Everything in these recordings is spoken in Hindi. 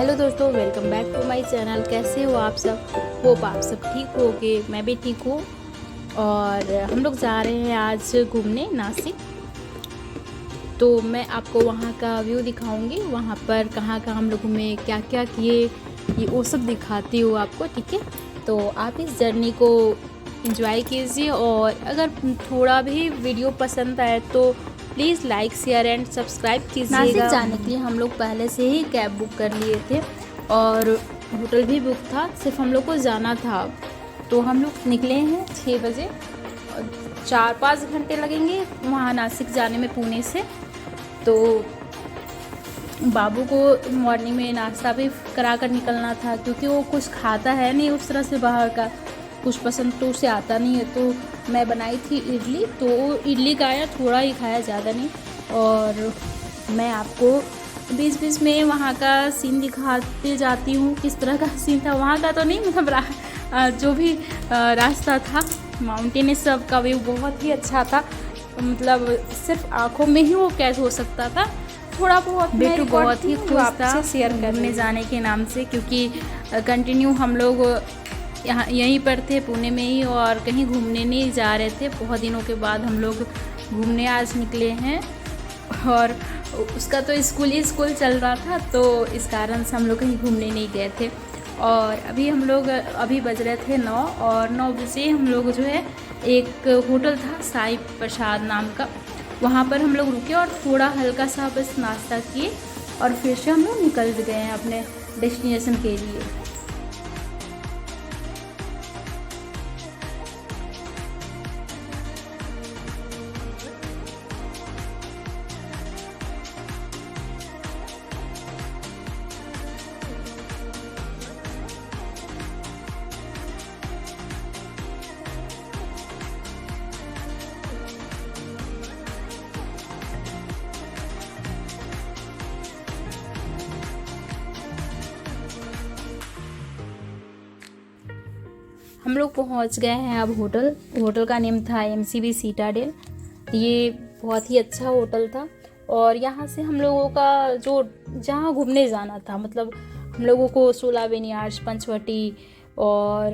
हेलो दोस्तों, welcome back to my channel. कैसे हो आप सब? होप आप सब ठीक होगे। मैं भी ठीक हूँ। और हम लोग जा रहे हैं आज घूमने नासिक। तो मैं आपको वहाँ का व्यू दिखाऊंगी, वहाँ पर कहाँ कहाँ हम लोग घूमे, क्या क्या किए, ये वो सब दिखाती हूँ आपको। ठीक है, तो आप इस जर्नी को एंजॉय कीजिए। और अगर थोड़ा भी वीडियो पसंद आए तो please like share and subscribe कीजिएगा। नासिक जाने के लिए हम लोग पहले से ही कैब बुक कर लिए थे और होटल भी बुक था, सिर्फ हम लोग को जाना था। तो हम लोग निकले हैं 6 बजे। 4-5 घंटे लगेंगे वहाँ नासिक जाने में पुणे से। तो बाबू को मॉर्निंग में नाश्ता भी करा कर निकलना था, क्योंकि वो कुछ खाता है नहीं उस तरह से बाहर का, कुछ पसंद तो उसे आता नहीं है। तो मैं बनाई थी इडली, तो वो इडली खाया, थोड़ा ही खाया, ज़्यादा नहीं। और मैं आपको बीच बीच में वहाँ का सीन दिखाते जाती हूँ, किस तरह का सीन था वहाँ का। तो नहीं, मतलब जो भी रास्ता था, माउंटेन सब का व्यू बहुत ही अच्छा था। मतलब सिर्फ आँखों में ही वो कैद हो सकता था। थोड़ा बहुत बेटू बहुत ही खुश था शेयर करने जाने के नाम से, क्योंकि कंटिन्यू हम लोग यहाँ यहीं पर थे पुणे में ही, और कहीं घूमने नहीं जा रहे थे। बहुत दिनों के बाद हम लोग घूमने आज निकले हैं। और उसका तो स्कूल चल रहा था, तो इस कारण से हम लोग कहीं घूमने नहीं गए थे। और अभी बज रहे थे 9, और 9 बजे हम लोग जो है, एक होटल था साई प्रसाद नाम का, वहाँ पर हम लोग रुके और थोड़ा हल्का सा बस नाश्ता किए, और फिर से हम लोग निकल गए हैं अपने डेस्टिनेशन के लिए। हम लोग पहुंच गए हैं अब होटल का नेम था MCB सिटाडेल। ये बहुत ही अच्छा होटल था। और यहाँ से हम लोगों का जो जहाँ घूमने जाना था, मतलब हम लोगों को सोला विनियार्ड्स, पंचवटी और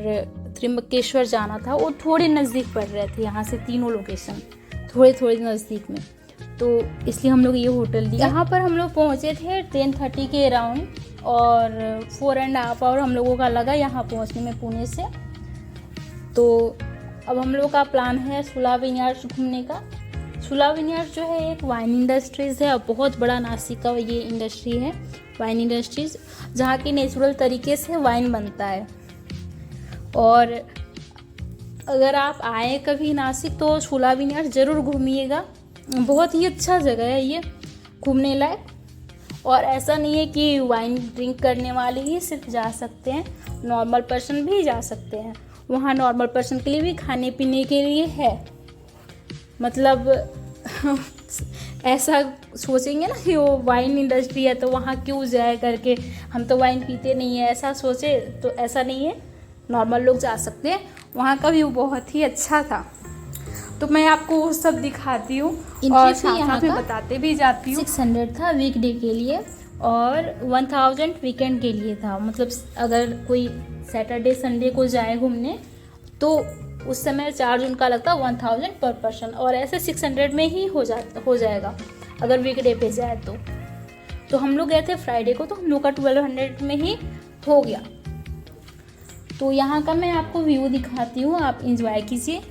त्रिम्बकेश्वर जाना था, वो थोड़े नज़दीक पड़ रहे थे यहाँ से। तीनों लोकेशन थोड़े थोड़े नज़दीक में, तो इसलिए हम लोग ये होटल लिया। यहाँ पर हम लोग पहुँचे थे 10:30 के अराउंड, और 4.5 आवर हम लोगों का लगा यहाँ पहुँचने में पुणे से। तो अब हम लोग का प्लान है सोला विनियार्ड्स घूमने का। सोला विनियार्ड्स जो है एक वाइन इंडस्ट्रीज़ है, और बहुत बड़ा नासिक का ये इंडस्ट्री है, वाइन इंडस्ट्रीज़, जहाँ की नेचुरल तरीके से वाइन बनता है। और अगर आप आए कभी नासिक तो सोला विनियार्ड्स ज़रूर घूमिएगा। बहुत ही अच्छा जगह है ये घूमने लायक। और ऐसा नहीं है कि वाइन ड्रिंक करने वाले ही सिर्फ जा सकते हैं, नॉर्मल पर्सन भी जा सकते हैं। वहाँ नॉर्मल पर्सन के लिए भी खाने पीने के लिए है। मतलब ऐसा सोचेंगे ना कि वो वाइन इंडस्ट्री है तो वहाँ क्यों जाए करके, हम तो वाइन पीते नहीं है, ऐसा सोचे तो ऐसा नहीं है, नॉर्मल लोग जा सकते हैं। वहाँ का व्यू बहुत ही अच्छा था, तो मैं आपको वो सब दिखाती हूँ और साथ में बताते भी जाती हूँ। 600 था वीकडे के लिए, और 1000 वीकेंड के लिए था। मतलब अगर कोई सैटरडे संडे को जाए घूमने तो उस समय चार्ज उनका लगता 1000 पर पर्सन, और ऐसे 600 में ही हो जाएगा अगर वीकडे पे जाए तो हम लोग गए थे फ्राइडे को, तो हम लोग का 1200 में ही हो गया। तो यहाँ का मैं आपको व्यू दिखाती हूँ, आप इंजॉय कीजिए।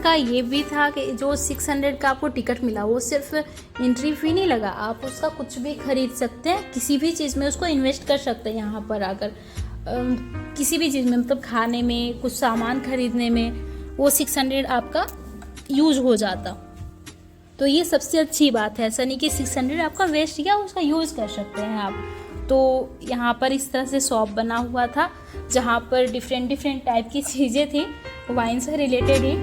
का ये भी था कि जो 600 का आपको टिकट मिला वो सिर्फ एंट्री फ़ी नहीं लगा, आप उसका कुछ भी खरीद सकते हैं, किसी भी चीज़ में उसको इन्वेस्ट कर सकते हैं। यहाँ पर आकर किसी भी चीज़ में, मतलब खाने में, कुछ सामान खरीदने में, वो 600 आपका यूज़ हो जाता। तो ये सबसे अच्छी बात है, ऐसा नहीं कि 600 आपका वेस्ट गया, उसका यूज़ कर सकते हैं आप। तो यहाँ पर इस तरह से शॉप बना हुआ था जहाँ पर डिफरेंट टाइप की चीज़ें थी, वाइन से रिलेटेड ही।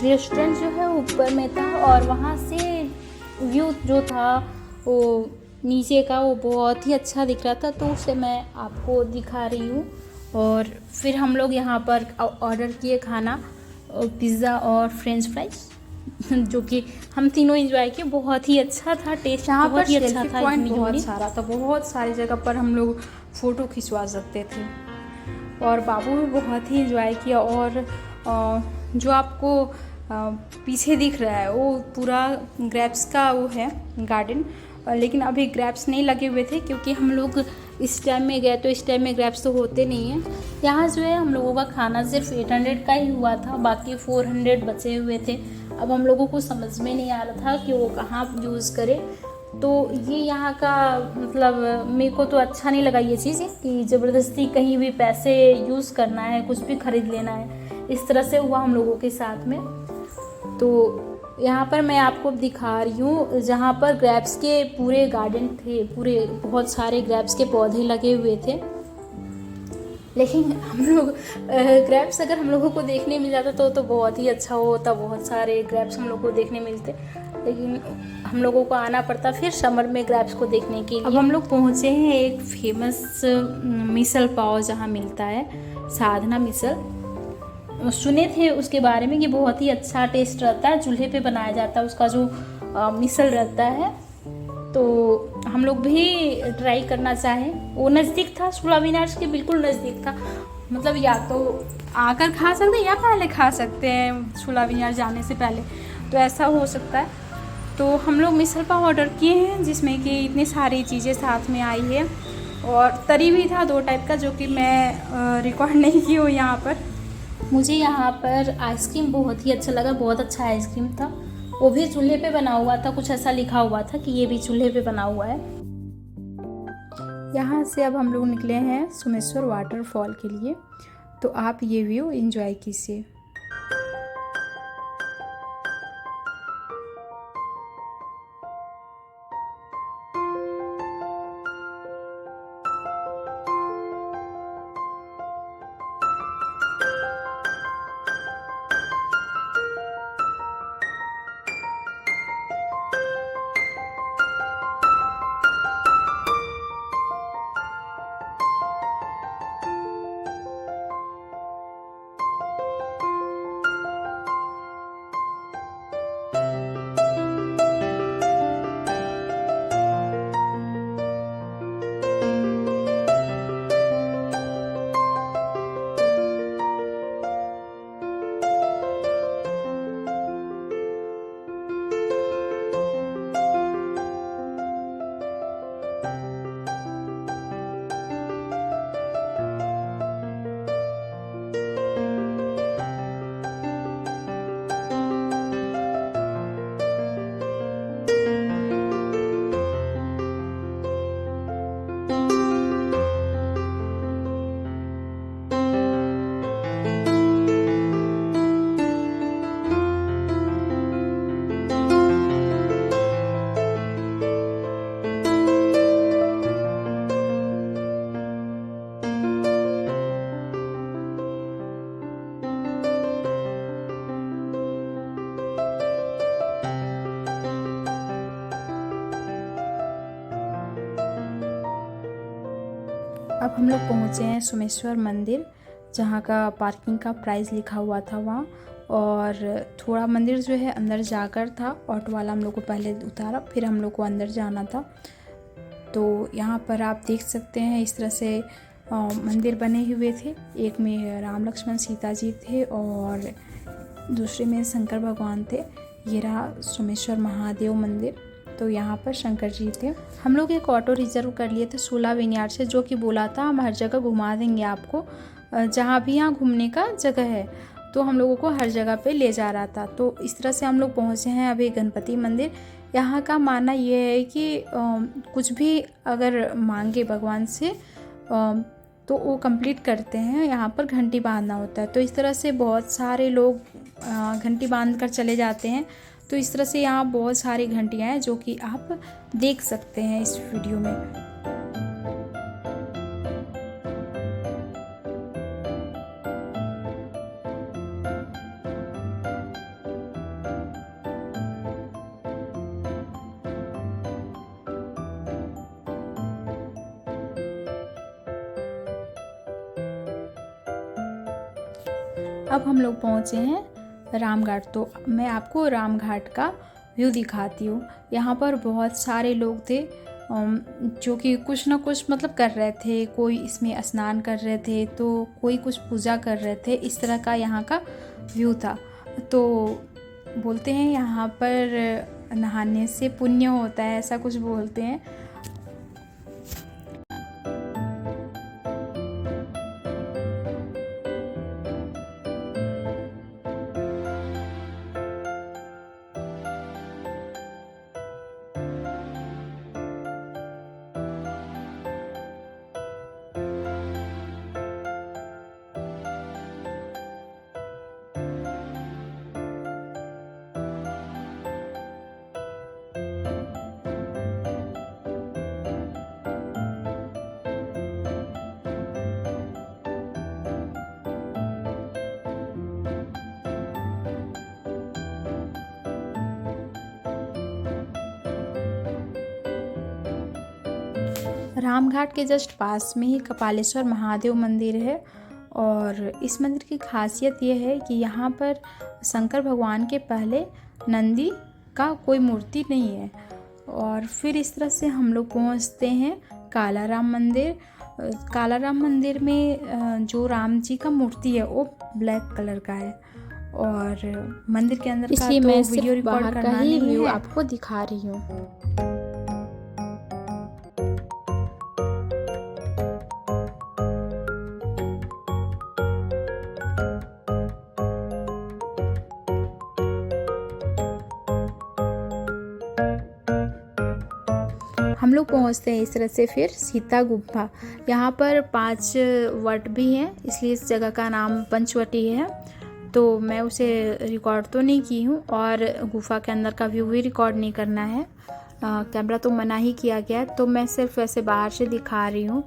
रेस्टोरेंट जो है ऊपर में था और वहाँ से व्यू जो था वो नीचे का वो बहुत ही अच्छा दिख रहा था, तो उसे मैं आपको दिखा रही हूँ। और फिर हम लोग यहाँ पर ऑर्डर किए खाना, पिज़्ज़ा और फ्रेंच फ्राइज, जो कि हम तीनों एंजॉय किए। बहुत ही अच्छा था, टेस्ट यहाँ बहुत पर ही अच्छा सेल्फी था। पॉइंट बहुत सारा था, बहुत सारी जगह पर हम लोग फ़ोटो खिंचवा सकते थे और बाबू भी बहुत ही एंजॉय किया। और जो आपको पीछे दिख रहा है वो पूरा ग्रेप्स का वो है गार्डन, लेकिन अभी ग्रेप्स नहीं लगे हुए थे क्योंकि हम लोग इस टाइम में गए तो इस टाइम में ग्रेप्स तो होते नहीं हैं। यहाँ जो है हम लोगों का खाना सिर्फ 800 का ही हुआ था, बाकी 400 बचे हुए थे। अब हम लोगों को समझ में नहीं आ रहा था कि वो कहाँ यूज़ करे। तो ये यहाँ का मतलब मेरे को तो अच्छा नहीं लगा ये चीज़ कि ज़बरदस्ती कहीं भी पैसे यूज़ करना है, कुछ भी ख़रीद लेना है, इस तरह से हुआ हम लोगों के साथ में। तो यहाँ पर मैं आपको दिखा रही हूँ जहाँ पर ग्रेप्स के पूरे गार्डन थे, पूरे बहुत सारे ग्रेप्स के पौधे लगे हुए थे। लेकिन हम लोग ग्रेप्स अगर हम लोगों को देखने मिल जाता तो बहुत ही अच्छा होता, बहुत सारे ग्रेप्स हम लोग को देखने मिलते, लेकिन हम लोगों को आना पड़ता फिर समर में ग्रेप्स को देखने के लिए। अब हम लोग पहुँचे हैं एक फेमस मिसल पाव जहाँ मिलता है, साधना मिसल। सुने थे उसके बारे में कि बहुत ही अच्छा टेस्ट रहता है, चूल्हे पे बनाया जाता है उसका जो मिसल रहता है। तो हम लोग भी ट्राई करना चाहें। वो नज़दीक था, सुला विनाश के बिल्कुल नज़दीक था, मतलब या तो आकर खा सकते हैं या पहले खा सकते हैं सुला विनाश जाने से पहले, तो ऐसा हो सकता है। तो हम लोग मिसल पाव ऑर्डर किए हैं जिसमें कि इतनी सारी चीज़ें साथ में आई है और तरी भी था 2 टाइप का, जो कि मैं रिकॉर्ड नहीं की हूँ यहाँ पर। मुझे यहाँ पर आइसक्रीम बहुत ही अच्छा लगा, बहुत अच्छा आइसक्रीम था, वो भी चूल्हे पे बना हुआ था, कुछ ऐसा लिखा हुआ था कि ये भी चूल्हे पे बना हुआ है। यहाँ से अब हम लोग निकले हैं सोमेश्वर वाटरफॉल के लिए, तो आप ये व्यू एंजॉय कीजिए। हम लोग पहुँचे हैं सोमेश्वर मंदिर, जहाँ का पार्किंग का प्राइस लिखा हुआ था वहाँ। और थोड़ा मंदिर जो है अंदर जाकर था, ऑटो वाला हम लोग को पहले उतारा, फिर हम लोग को अंदर जाना था। तो यहाँ पर आप देख सकते हैं इस तरह से मंदिर बने हुए थे। एक में राम लक्ष्मण सीता जी थे और दूसरे में शंकर भगवान थे। ये रहा सोमेश्वर महादेव मंदिर। तो यहाँ पर शंकर जी थे। हम लोग एक ऑटो रिजर्व कर लिए थे 16 विनयार्ड से, जो कि बोला था हम हर जगह घुमा देंगे आपको, जहाँ भी यहाँ घूमने का जगह है। तो हम लोगों को हर जगह पे ले जा रहा था। तो इस तरह से हम लोग पहुँचे हैं अभी गणपति मंदिर। यहाँ का मानना ये है कि कुछ भी अगर मांगे भगवान से तो वो कंप्लीट करते हैं। यहाँ पर घंटी बांधना होता है। तो इस तरह से बहुत सारे लोग घंटी बांध कर चले जाते हैं। तो इस तरह से यहाँ बहुत सारी घंटियाँ हैं, जो कि आप देख सकते हैं इस वीडियो में। अब हम लोग पहुँचे हैं रामघाट। तो मैं आपको रामघाट का व्यू दिखाती हूँ। यहाँ पर बहुत सारे लोग थे जो कि कुछ ना कुछ मतलब कर रहे थे। कोई इसमें स्नान कर रहे थे, तो कोई कुछ पूजा कर रहे थे। इस तरह का यहाँ का व्यू था। तो बोलते हैं यहाँ पर नहाने से पुण्य होता है, ऐसा कुछ बोलते हैं। रामघाट के जस्ट पास में ही कपालेश्वर महादेव मंदिर है। और इस मंदिर की खासियत यह है कि यहाँ पर शंकर भगवान के पहले नंदी का कोई मूर्ति नहीं है। और फिर इस तरह से हम लोग पहुँचते हैं कालाराम मंदिर। कालाराम मंदिर में जो राम जी का मूर्ति है वो ब्लैक कलर का है। और मंदिर के अंदर का तो वीडियो रिकॉर्ड करना नहीं है, आपको दिखा रही हूँ। हम लोग पहुँचते हैं इस तरह से फिर सीता गुफा। यहाँ पर 5 वट भी हैं, इसलिए इस जगह का नाम पंचवटी है। तो मैं उसे रिकॉर्ड तो नहीं की हूँ, और गुफा के अंदर का व्यू भी रिकॉर्ड नहीं करना है। कैमरा तो मना ही किया गया है, तो मैं सिर्फ वैसे बाहर से दिखा रही हूँ।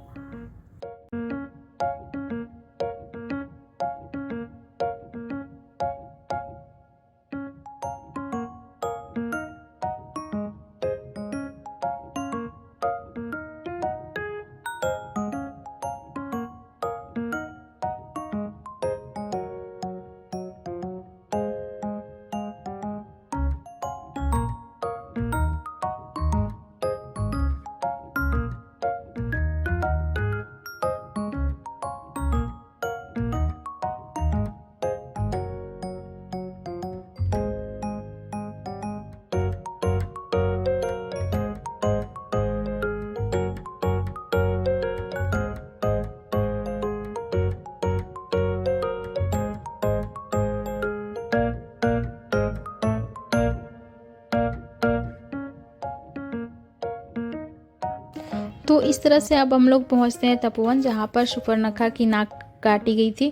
तो इस तरह से अब हम लोग पहुंचते हैं तपोवन, जहां पर सुपर्णखा की नाक काटी गई थी।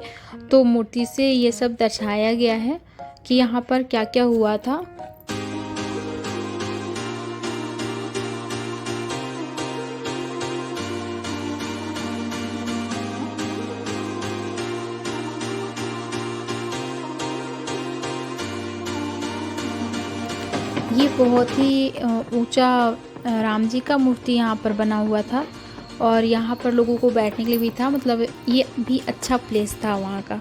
तो मूर्ति से ये सब दर्शाया गया है कि यहाँ पर क्या क्या हुआ था। ये बहुत ही ऊंचा राम जी का मूर्ति यहाँ पर बना हुआ था। और यहाँ पर लोगों को बैठने के लिए भी था, मतलब ये भी अच्छा प्लेस था वहाँ का।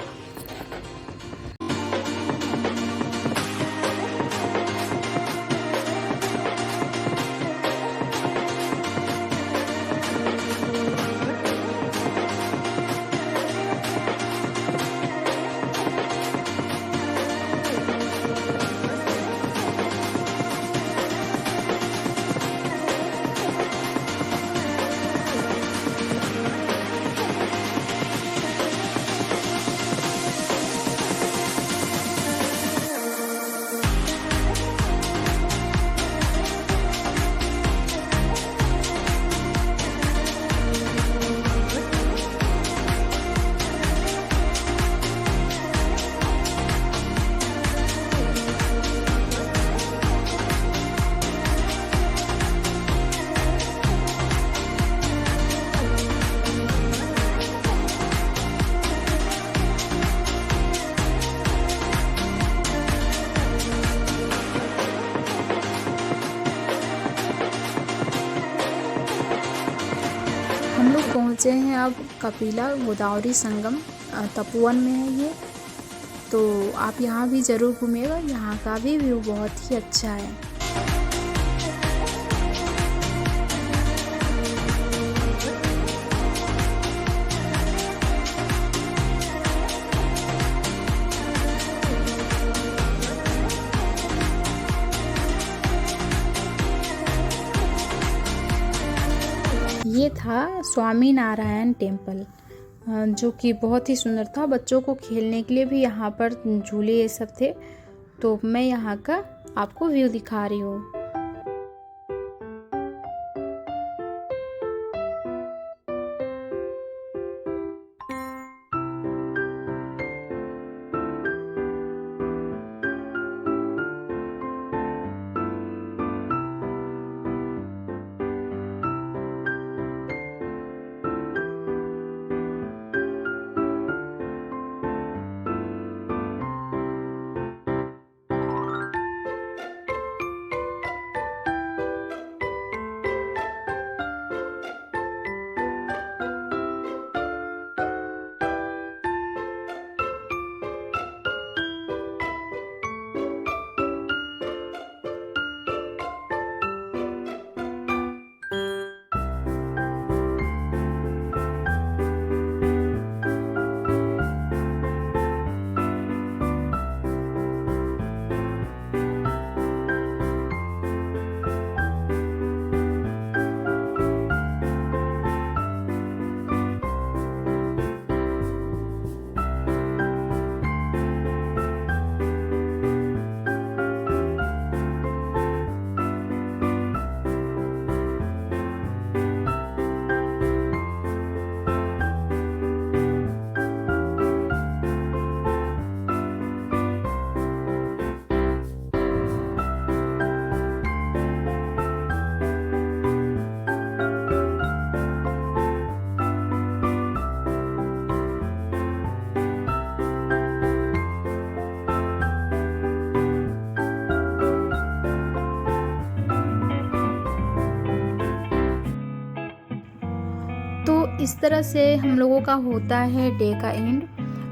हम लोग पहुँचे हैं अब कपिला गोदावरी संगम, तपोवन में है ये। तो आप यहाँ भी ज़रूर घूमिएगा, यहाँ का भी व्यू बहुत ही अच्छा है। ये था स्वामी नारायण टेम्पल, जो कि बहुत ही सुंदर था। बच्चों को खेलने के लिए भी यहाँ पर झूले ये सब थे। तो मैं यहाँ का आपको व्यू दिखा रही हूँ। इस तरह से हम लोगों का होता है डे का एंड।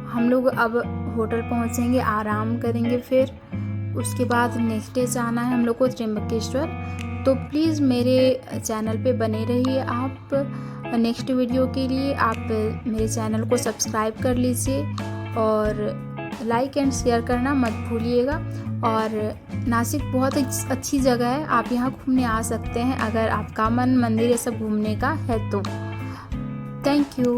हम लोग अब होटल पहुंचेंगे, आराम करेंगे, फिर उसके बाद नेक्स्ट डे जाना है हम लोग को त्र्यंबकेश्वर। तो प्लीज़ मेरे चैनल पे बने रहिए आप। नेक्स्ट वीडियो के लिए आप मेरे चैनल को सब्सक्राइब कर लीजिए और लाइक एंड शेयर करना मत भूलिएगा। और नासिक बहुत अच्छी जगह है, आप यहाँ घूमने आ सकते हैं अगर आपका मन मंदिर ये सब घूमने का है तो। Thank you.